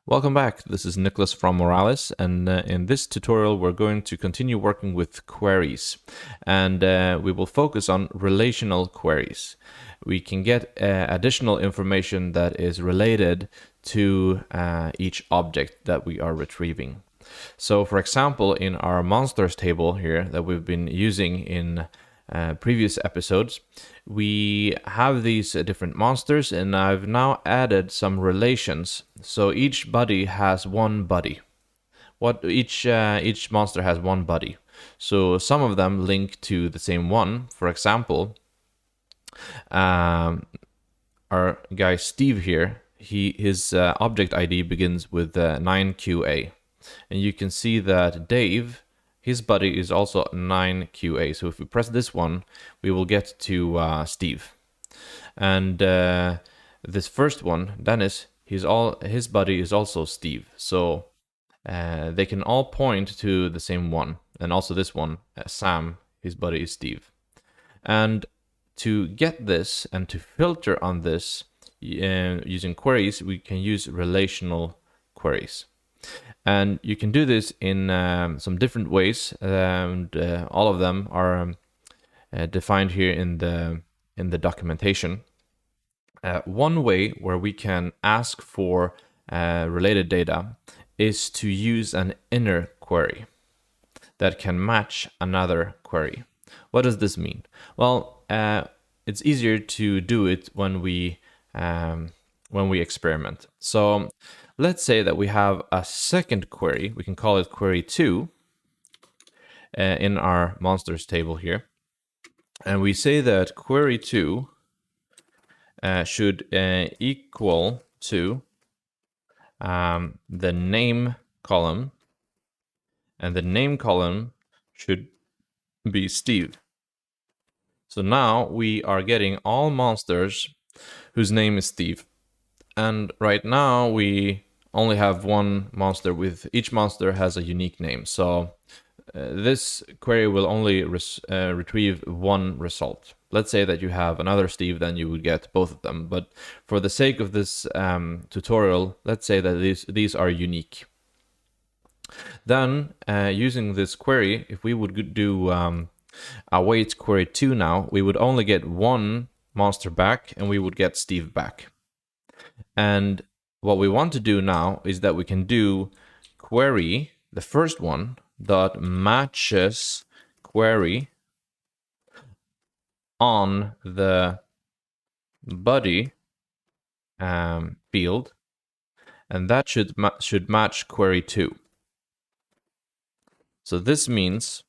Welcome back. This is Nicholas from Moralis, and in this tutorial we're going to continue working with queries, and we will focus on relational queries. We can get additional information that is related to each object that we are retrieving. So for example, in our monsters table here that we've been using in previous episodes, we have these different monsters, and I've now added some relations. So each buddy has one buddy. Each monster has one buddy. So some of them link to the same one. For example, our guy Steve here, his object ID begins with 9QA, and you can see that Dave, his buddy, is also 9QA. So if we press this one, we will get to Steve. And this first one, Dennis, his buddy is also Steve. So they can all point to the same one. And also this one, Sam, his buddy is Steve. And to get this and to filter on this using queries, we can use relational queries. And you can do this in some different ways, and all of them are defined here in the documentation. One way where we can ask for related data is to use an inner query that can match another query. What does this mean? Well, it's easier to do it when we experiment. So let's say that we have a second query. We can call it query 2 in our monsters table here. And we say that query 2 should equal to the name column. And the name column should be Steve. So now we are getting all monsters whose name is Steve. And right now we only have one monster with each monster has a unique name. So this query will only retrieve one result. Let's say that you have another Steve, then you would get both of them. But for the sake of this tutorial, let's say that these are unique. Then using this query, if we would do await query 2 now, we would only get one monster back and we would get Steve back. And what we want to do now is that we can do query, the first one, dot matches query on the buddy field, and that should match query 2. So this means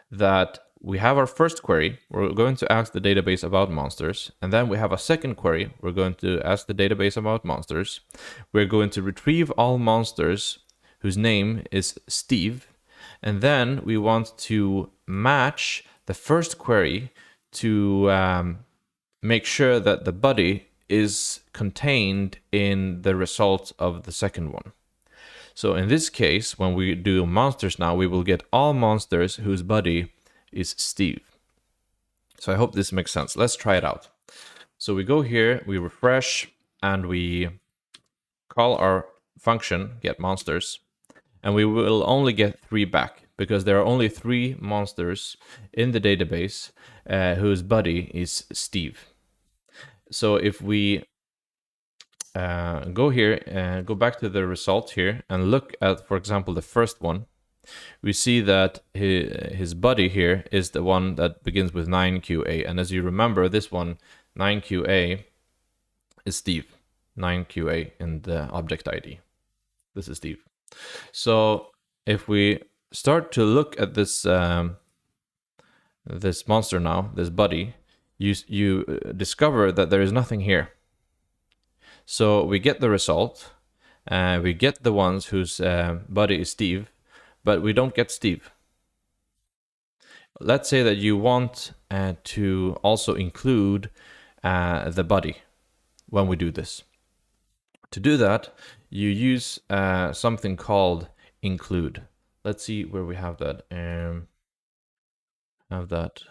that we have our first query, we're going to ask the database about monsters, and then we have a second query, we're going to ask the database about monsters. We're going to retrieve all monsters whose name is Steve, and then we want to match the first query to make sure that the buddy is contained in the result of the second one. So in this case, when we do monsters now, we will get all monsters whose buddy is Steve. So I hope this makes sense. Let's try it out. So we go here, we refresh, and we call our function get monsters, and we will only get 3 back because there are only 3 monsters in the database whose buddy is Steve. So if we go here and go back to the result here and look at, for example, the first one, we see that his buddy here is the one that begins with 9QA. And as you remember, this one, 9QA, is Steve. 9QA in the object ID. This is Steve. So if we start to look at this this monster now, this buddy, you discover that there is nothing here. So we get the result, we get the ones whose buddy is Steve, but we don't get Steve. Let's say that you want to also include the buddy when we do this. To do that, you use something called include. Let's see where we have that. Have that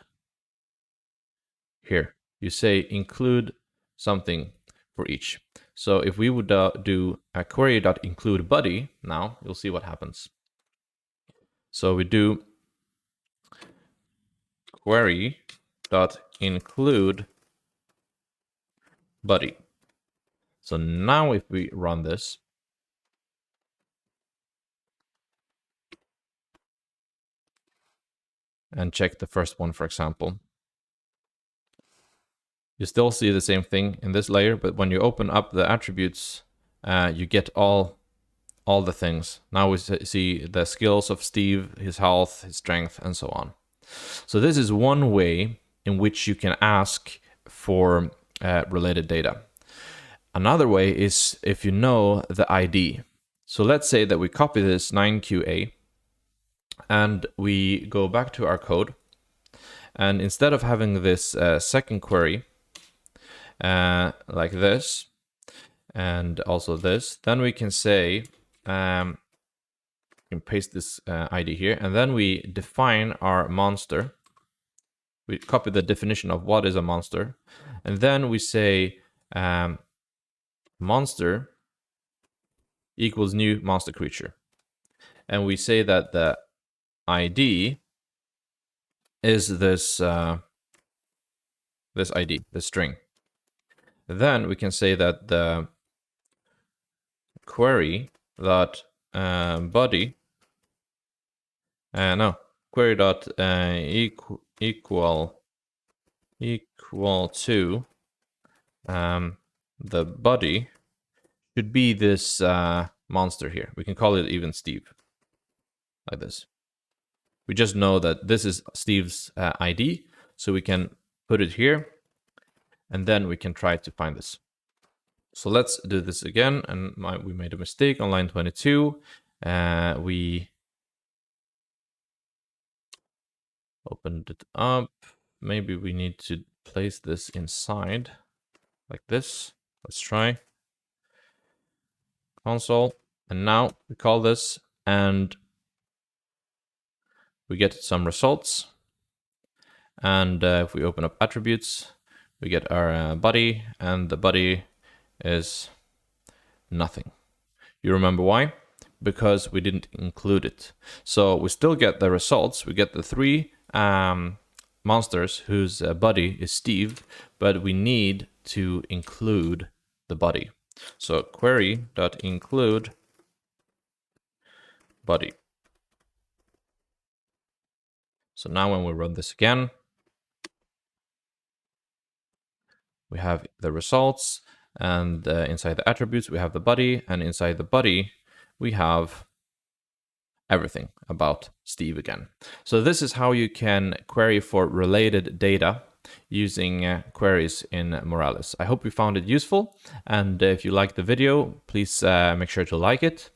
here. You say include something for each. So if we would do a query.include buddy, now you'll see what happens. So we do query.include buddy. So now if we run this, and check the first one, for example, you still see the same thing in this layer, but when you open up the attributes, you get all the things. Now we see the skills of Steve, his health, his strength, and so on. So this is one way in which you can ask for related data. Another way is if you know the ID. So let's say that we copy this 9QA and we go back to our code. And instead of having this second query like this, and also this, then we can say, we can paste this ID here, and then we define our monster. We copy the definition of what is a monster, and then we say monster equals new monster creature. And we say that the ID is this this ID, the string. Then we can say that the query dot body query dot equal to the body should be this monster here. We can call it even Steve, like this. We just know that this is Steve's ID, so we can put it here, and then we can try to find this. So let's do this again, and we made a mistake on line 22. We opened it up. Maybe we need to place this inside, like this. Let's try. Console, and now we call this, and we get some results. And if we open up attributes, we get our body, and the body is nothing. You remember why? Because we didn't include it. So we still get the results. We get the 3 monsters whose body is Steve, but we need to include the body. So query.include body. So now when we run this again, we have the results, and inside the attributes we have the body, and inside the body we have everything about Steve again. So this is how you can query for related data using queries in Moralis. I hope you found it useful, and if you liked the video, please make sure to like it,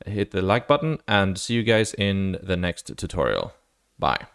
hit the like button, and see you guys in the next tutorial. Bye.